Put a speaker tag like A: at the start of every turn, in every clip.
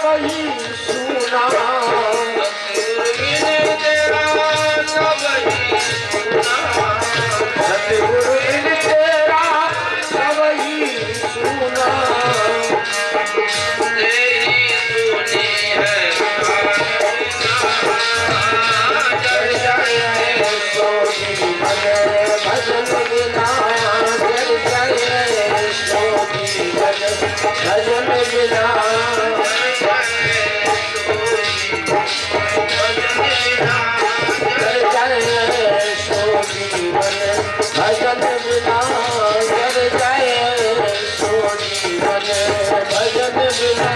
A: सबही सुना, सतगुरु बिन तेरा सबही सुना, जय जय सो जीवन भजन बिना, जय जय सो जीवन भजन बिना, जय जय सो जीवन भजन बिना, जय जय सो जीवन भजन बिना।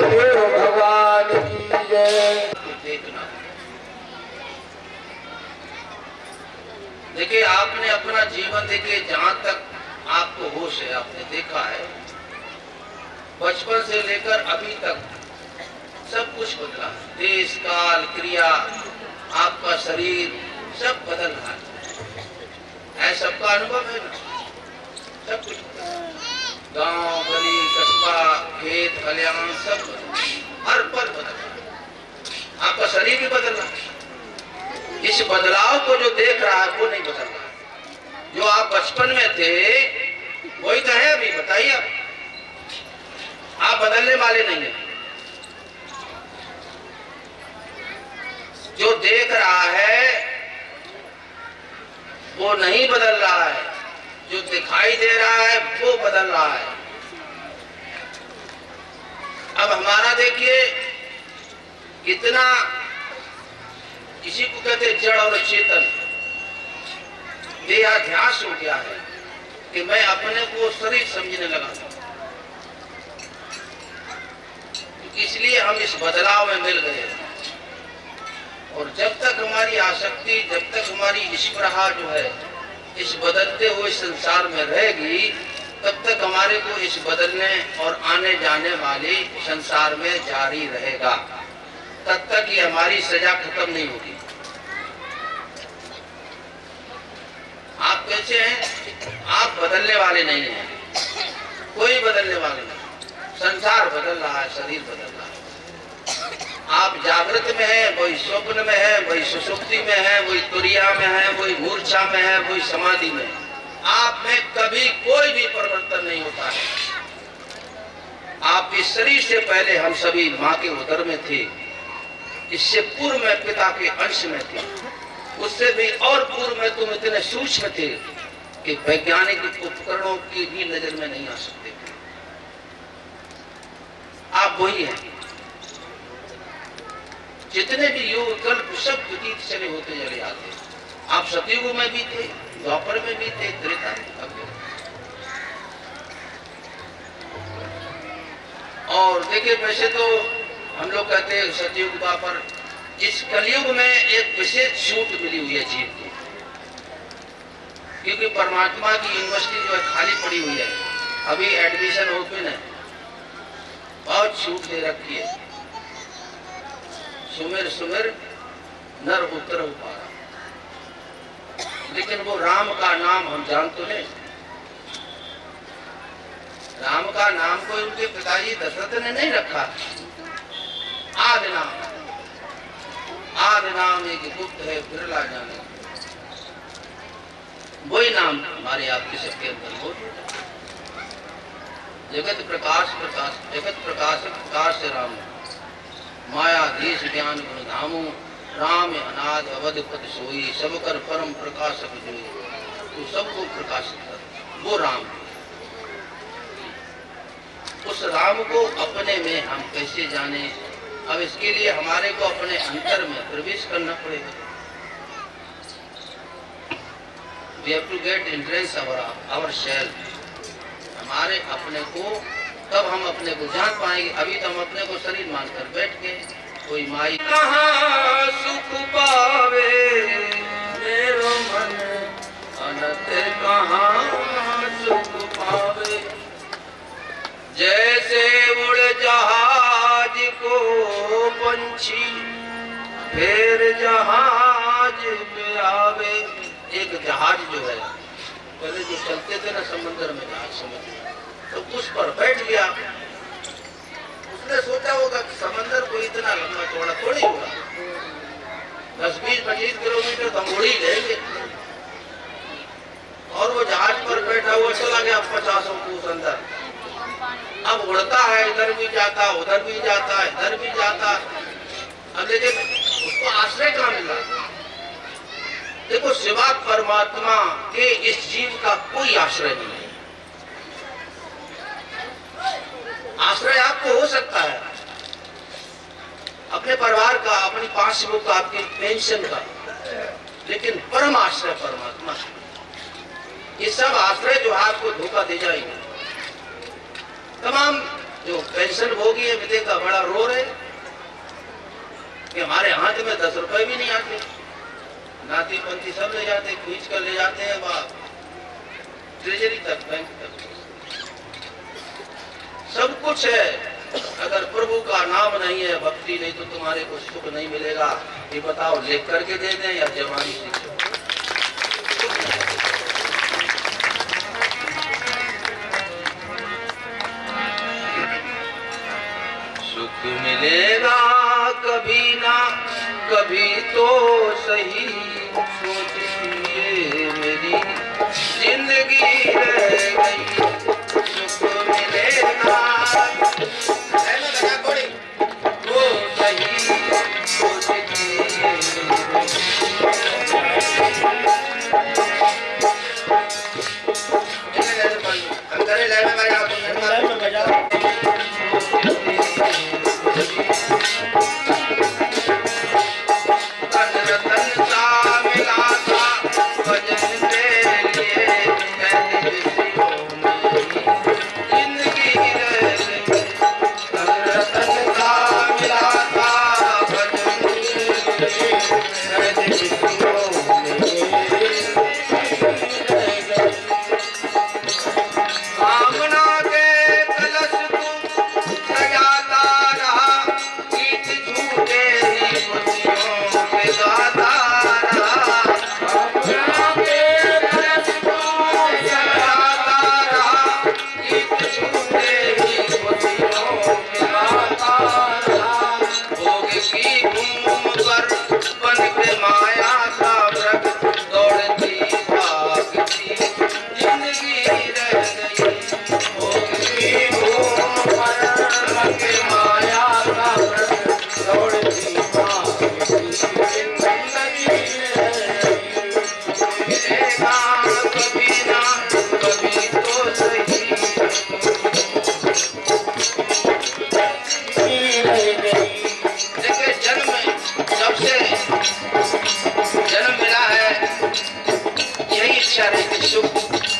A: देव भगवान की जय।
B: देखना, देखिए आपने अपना जीवन देखिए, जहां तक आपको होश है आपने देखा है, बचपन से लेकर अभी तक सब कुछ बदला, देश काल क्रिया आपका शरीर सब बदल रहा है सबका अनुभव है ना, सब कुछ गांव गली कस्बा खेत खलियान सब हर पल बदल रहा है, आपका शरीर भी बदल रहा है। इस बदलाव को जो देख रहा है वो नहीं बदल रहा है। जो आप बचपन में थे वही तो है अभी, बताइए आप बदलने वाले नहीं हैं। जो देख रहा है वो नहीं बदल रहा है, जो दिखाई दे रहा है वो बदल रहा है। अब हमारा देखिए कितना, किसी को कहते जड़ और चेतन, देहाध्यास हो गया है कि मैं अपने को शरीर समझने लगा, इसलिए हम इस बदलाव में मिल गए। और जब तक हमारी आसक्ति, जब तक हमारी स्पृहा जो है इस बदलते हुए संसार में रहेगी, तब तक हमारे को इस बदलने और आने जाने वाले संसार में जारी रहेगा, तब तक ये हमारी सजा खत्म नहीं होगी। आप कैसे हैं? आप बदलने वाले नहीं हैं, कोई बदलने वाले नहीं। संसार बदल रहा है, शरीर बदल रहा है। आप जागृत में हैं, वही स्वप्न में है, वही सुषुप्ति में है, वही तुरिया में है, वही मूर्छा में है, वही समाधि में। आप में कभी कोई भी परिवर्तन नहीं होता है। आप इस शरीर से पहले हम सभी माँ के उदर में थे, इससे पूर्व में पिता के अंश में थे, उससे भी और पूर्व में तुम इतने सूक्ष्म थे कि वैज्ञानिक उपकरणों की भी नजर में नहीं आ सकते थे। आप वही हैं। जितने भी युग कल्प सब व्यतीत चले होते चले आते। आप सतयुग में भी थे, द्वापर में भी थे, त्रेता में भी। और देखिए वैसे तो हम लोग कहते हैं सतयुग द्वापर, इस कलयुग में एक विशेष छूट मिली हुई है जीव को, क्योंकि परमात्मा की यूनिवर्सिटी जो है खाली पड़ी हुई है, अभी एडमिशन ओपन है, बहुत छूट दे रखी है। सुमिर सुमिर नर उतर पारा, लेकिन वो राम का नाम हम जान तो नहीं। राम का नाम को उनके पिताजी दशरथ ने नहीं रखा। आदि नाम एक गुप्त है बिरला जाने, वही नाम हमारे आपके सबके अंदर मौजूद है। जगत प्रकाश प्रकाश, जगत प्रकाशक प्रकाश राम, मायाधीश ज्ञान गुण धामो, राम अनाद अवध पद सोई, सब कर परम प्रकाशक जोई। तो सबको प्रकाशित कर वो राम। उस राम को अपने में हम कैसे जाने? अब इसके लिए हमारे को अपने अंतर में प्रवेश करना पड़ेगा। We have to get entrance our self, हमारे अपने को, तब हम अपने को जान पाएंगे। अभी तो हम अपने को शरीर मानकर बैठ के, कोई माई कहाँ सुख पावे मेरो मन, अनंत कहाँ सुख पावे। जैसे उड़ जहाज को पंछी फिर जहाज पे आवे। एक जहाज जो है, पहले जो चलते थे ना समुद्र में, जहाज समझ तो उस पर बैठ गया। उसने सोचा होगा कि समंदर को इतना लंबा चौड़ा थोड़ी होगा, 10-20-25 किलोमीटर तो हम उड़ ही लेंगे। और वो जहाज पर बैठा हुआ चला गया 50 कोस अंदर। अब उड़ता है, इधर भी जाता, उधर भी जाता, इधर भी जाता। अब लेकिन उसको आश्रय कहाँ मिला? देखो, सिवा परमात्मा के इस जीव का कोई आश्रय नहीं है। आश्रय आपको हो सकता है अपने परिवार का, अपनी पासबुक का, आपकी पेंशन का, लेकिन परम आश्रय परमात्मा। ये सब आश्रय जो आपको धोखा दे जाएंगे। तमाम जो पेंशन भोगी है विदेगा बड़ा रो रहे कि हमारे हाथ में 10 रुपए भी नहीं आते। नाती पंथी सब ले जाते, खींच कर ले जाते हैं वह ट्रेजरी तक, बैंक तक सब कुछ है। अगर प्रभु का नाम नहीं है, भक्ति नहीं, तो तुम्हारे को सुख नहीं मिलेगा। ये बताओ, लिख करके दे दें या जवानी से? सुख मिलेगा कभी ना कभी तो सही, सोचिए मेरी जिंदगी रह गई। सुख मिलेगा तो सही, सोचिए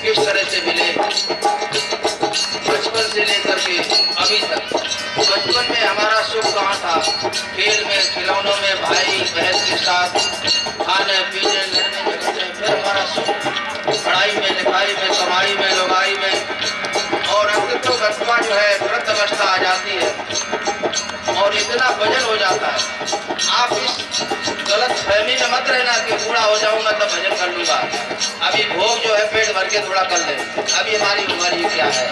B: किस तरह से मिले बचपन से लेकर के अभी तक। बचपन में हमारा सुख कहाँ था? खेल में, खिलौनों में, भाई बहन के साथ खाने पीने, लड़ने झगड़ने। फिर हमारा सुख पढ़ाई में, लिखाई में, कमाई में, लुगाई में। और अंत तो बचपा जो है वृद्ध अवस्था आ जाती है और इतना वजन हो जाता है। आप इस गलत फहमी में मत रहना कि बूढ़ा हो जाऊंगा तब भजन कर लूंगा। अभी भोग जो है पेट भर के थोड़ा कर ले, अभी हमारी उम्र ही क्या है।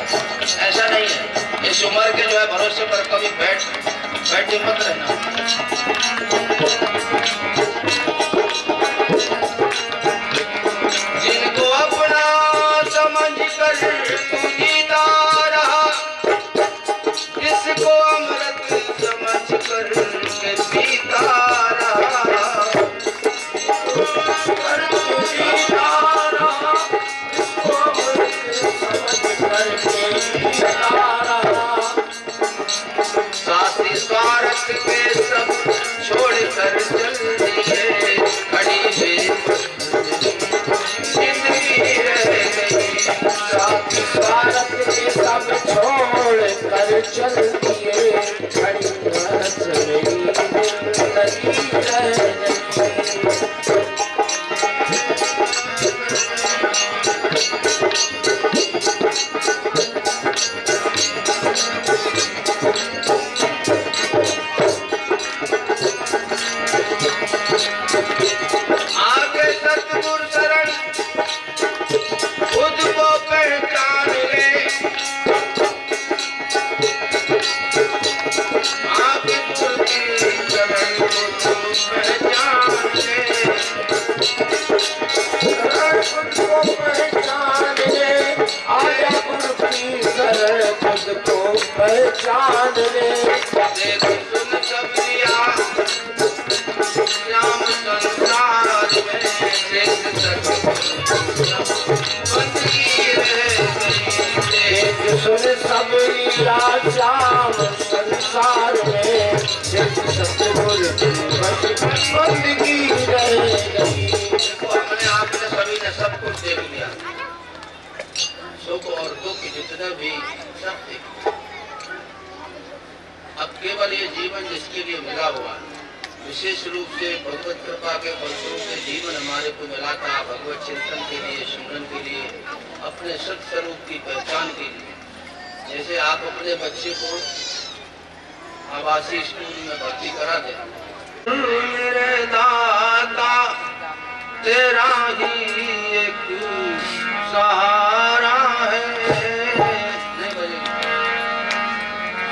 B: ऐसा नहीं है। इस उम्र के जो है भरोसे पर कभी बैठे मत रहना। जिनको अपना समझ कर तू जीता रहा, जिसको अमृत समझ कर के पीता रहा, साथी स्वार्थ के सब छोड़ कर चल दिए, खड़ी जिंदगी रह गई।
A: साथी स्वार्थ के सब छोड़ कर चल दिए, खड़ी जिंदगी रह गई।
B: आगे सतगुरु शरण खुद को पहचान ले, आदिपुर के चरण को तू पहचान ले,
A: को पहचान ले, आजापुर की शरण खुद को पहचान ले।
B: देख सुन सबरिया श्याम संसार में देख बंदगी रह गई।
A: देख सुन सब लीला श्याम संसार में, देख सतगुरु बंदगी रह गई।
B: देखो हमने आपने सभी ने सब कुछ देख लिया, सुख और दुख जितने भी सब देख। अब केवल ये जीवन जिसके लिए मिला हुआ है, विशेष रूप से भगवत कृपा के फलस्वरूप से जीवन हमारे को मिला था भगवत चिंतन के लिए, सुमरन के लिए, अपने सत स्वरूप की पहचान के लिए। जैसे आप अपने बच्चे को आवासीय स्कूल में भर्ती करा दें, मेरे दाता तेरा ही एक सहारा है, नहीं बजेगी।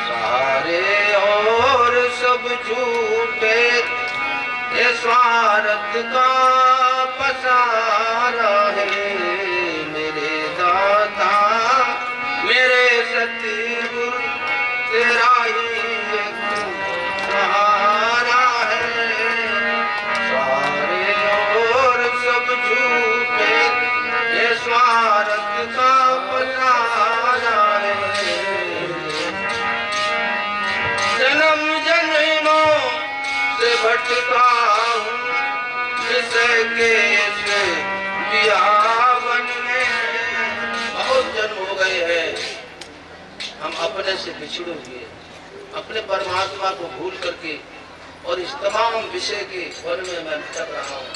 B: सारे और सब झूठे ये स्वार्थ का पसारा है, मेरे दाता मेरे सतगुरु तेरा ही एक सहारा है। सारे और सब झूठे ये स्वार्थ का पसारा है, जन्म जन्मों से भटका हूँ विषय के विहावन में। बहुत जन्म हो गए हैं हम अपने से बिछड़े हुए, अपने परमात्मा को भूल करके, और इस तमाम विषय के वन में मैं भटक रहा हूँ।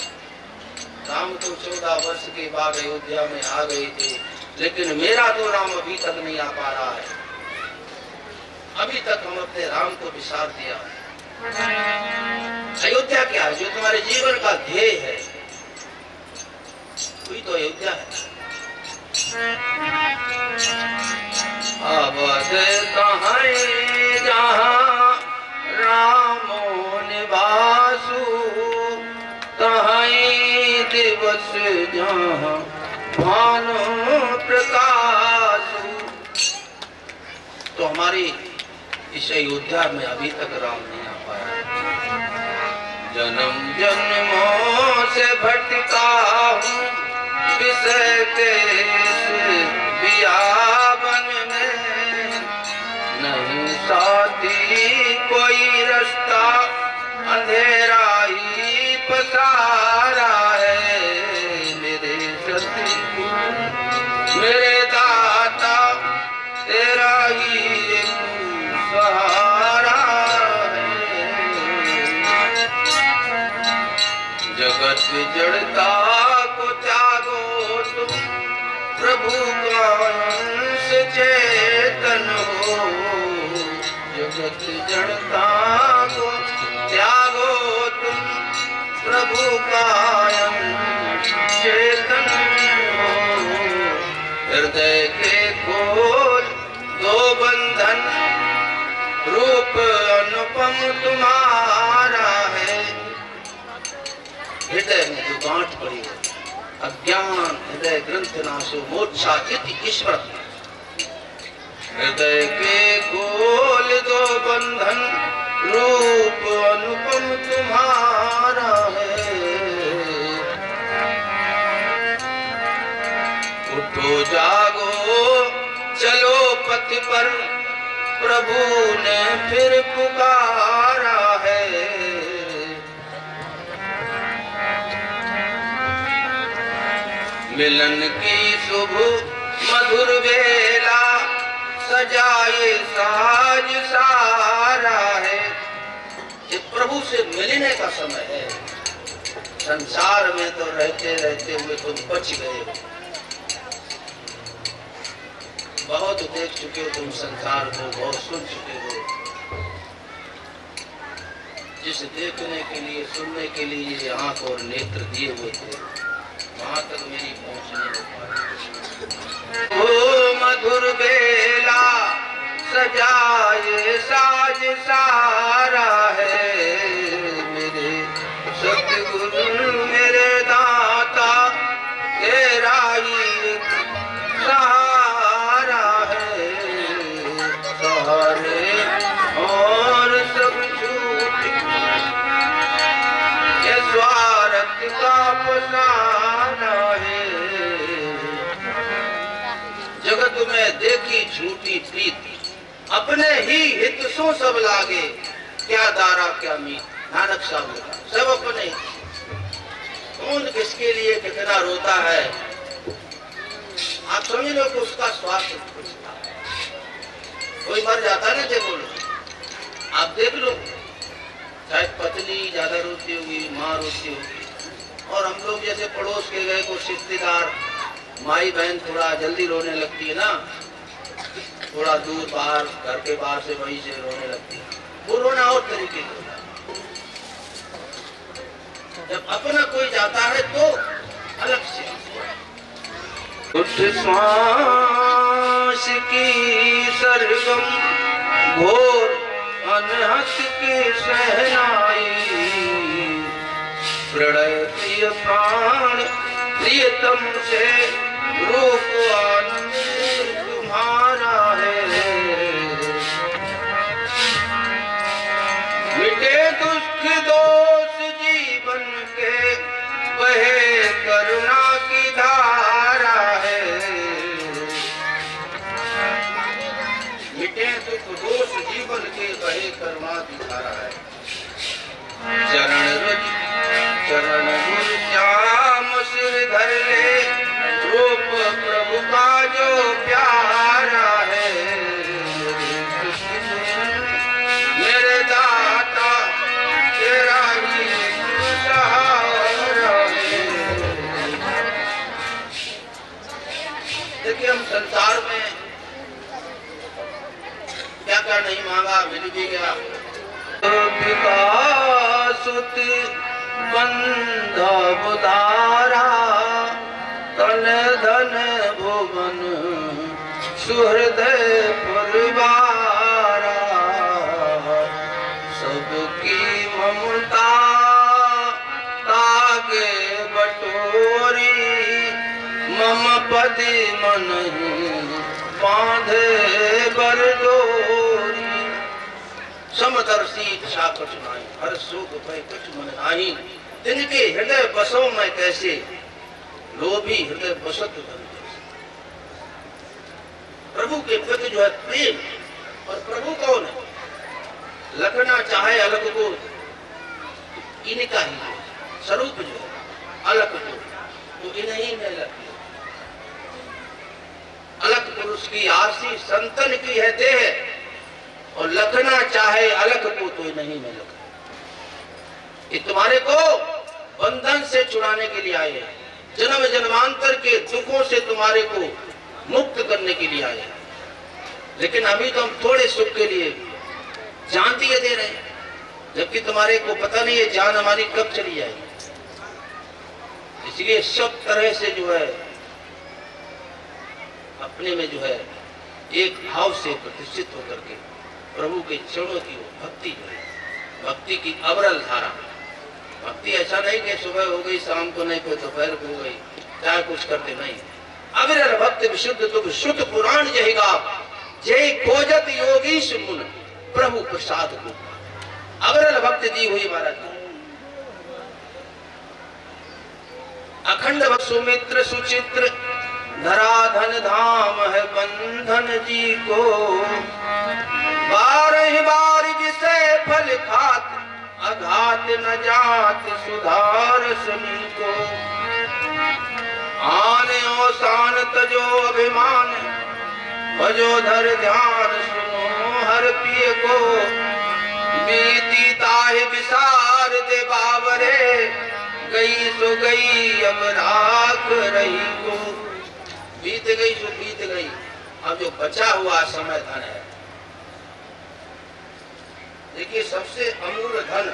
B: राम तो 14 वर्ष के बाद अयोध्या में आ गए थे, लेकिन मेरा तो राम अभी तक नहीं आ पा रहा है। अभी तक हम अपने राम को विसार दिया। अयोध्या क्या है? जो तुम्हारे जीवन का ध्येय है वही तो अयोध्या है। अवध कहाँ जहाँ रामो निवासु, तहाँ दिवस जहाँ भानु प्रकाशु। तो हमारी इस अयोध्या में अभी तक राम नहीं आ पाया। जन्म जन्मों से भटका हूँ विषय के बियावन में, नहीं साथी कोई रास्ता अंधेरा ही पसारा है, मेरे सतगुरु मेरे दाता तेरा ही सहारा है। जगत जड़ता को त्यागो तुम, प्रभु का अंश चेतन हो। जगत जड़ता को त्यागो तुम, प्रभु का अंश चेतन हो। हृदय के खोल दो बंधन, रूप अनुपम तुम्हारा है। हृदय में जो गांठ पड़ी है, अज्ञान हृदय ग्रंथ नाशो मोक्षा चित्त ईश्वर। हृदय के खोल दो बंधन, रूप अनुपम तुम्हारा है। उठो जागो चलो पथ पर, प्रभु ने फिर पुकारा है। मिलन की शुभ मधुर बेला, सजाए साज सारा है। ये प्रभु से मिलने का समय है। संसार में तो रहते रहते हुए तुम बच गए हो। बहुत देख चुके हो तुम संसार को, बहुत सुन चुके हो। जिस देखने के लिए, सुनने के लिए आंख और नेत्र दिए हुए थे, वहां तक मेरी पहुंच नहीं हो पाई। ओ मधुर बेला सजाए साज सा अपने ही हित सो सब लागे, क्या दारा क्या मीत। नानक साहब लिखा, सब अपने कौन किसके लिए कितना रोता है, आप समझ लो कि उसका स्वास्थ्य पूछता है। कोई मर जाता ना जब बोलो, आप देख लो, चाहे पत्नी ज्यादा रोती होगी, माँ रोती होगी, और हम लोग जैसे पड़ोस के गए कुछ रिश्तेदार, माई बहन थोड़ा जल्दी रोने लगती है ना, थोड़ा दूर बाहर घर के बाहर से वहीं से रोने लगती है, वो रोना और तरीके से होता है। जब अपना कोई जाता है तो अलग से उठ श्वास की सरगम घोर अनहत की सहनाई, प्रणय प्रिय प्राण प्रियतम से रूप आनंद तुम्हारा है। मिटे दुख दोष जीवन के, बहे करुणा की धारा है। मिटे दुख दोष जीवन के, बहे करुणा की धारा है। चरण रुज श्याम सिर धर ले, रूप प्रभु का जो प्यारा है। मेरे दाता तेरा ही सहारा है। देखिए हम संसार में क्या क्या नहीं मांगा, मिल भी गया। विकासुत बंधव उदारा, तन धन भुवन सुहृदय परिवारा। सबकी ममता तागे बटोरी, मम पति मन बांधे बरडोरी। समदर्शी इच्छा कछु नाहि, हर सुख भय कछु मन नाही। तिनके हृदय बसो मैं कैसे, लोभी हृदय बसत धन जैसे। प्रभु के प्रति जो है प्रेम, और प्रभु कौन है, लखना चाहे अलग को, इनका ही स्वरूप जो है अलग को, तो इन्हीं में लग। अलग पुरुष की आरसी संतन की है देह, और लखना चाहे अलग को, तो नहीं में लग। ये तुम्हारे को बंधन से छुड़ाने के लिए आए हैं, जन्म जन्मांतर के दुखों से तुम्हारे को मुक्त करने के लिए आए हैं। लेकिन अभी तो हम थोड़े सुख के लिए जान दिए दे रहे हैं, जबकि तुम्हारे को पता नहीं है जान हमारी कब चली जाएगी। इसलिए सब तरह से जो है अपने में जो है एक भाव से प्रतिष्ठित होकर के प्रभु के चरणों की भक्ति जो है, भक्ति की अविरल धारा। भक्ति ऐसा नहीं कि सुबह हो गई शाम को नहीं, कोई दोपहर को हो गई, चाहे कुछ करते नहीं। अविरल भक्ति विशुद्ध तुम शुद्ध पुराण जहिगा, जय खोजत योगीश मुन प्रभु प्रसाद को। अविरल भक्ति दी हुई महाराज। अखंड सुमित्र सुचित्र धराधन धाम है बंधन जी को। बारह बार जिसे फल खात अघात न जात सुधार सनी को। आन ओ शान तजो अभिमान भजो धर ध्यान सुनो हर पिय को। बीती ताहि विसार दे बावरे गई सो गई अब राख रही को। बीत गई सो बीत गई, अब जो बचा हुआ समय धन है। देखिए सबसे अमूल्य धन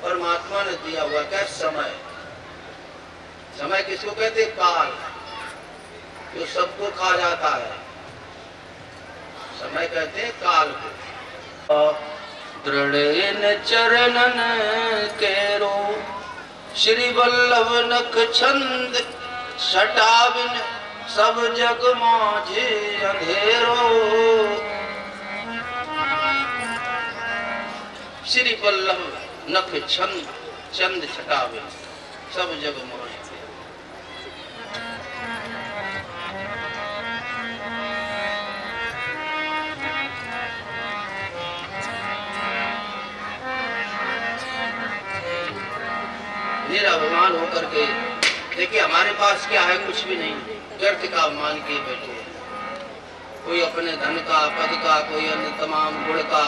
B: परमात्मा ने दिया हुआ क्या, समय। समय किसको कहते, काल, जो सबको खा जाता है, समय कहते हैं काल को। दृढ़ चरणन केरो श्री वल्लभ नख छंद सटाविन सब जग माझे अंधेरो। श्री वल्लभ नख छंद चंद छटावे सब जग माझे। निरभिमान होकर के देखिए हमारे पास क्या है, कुछ भी नहीं, व्यर्थ का मान के बैठे। कोई अपने धन का, पद का, कोई अन्य तमाम गुण का,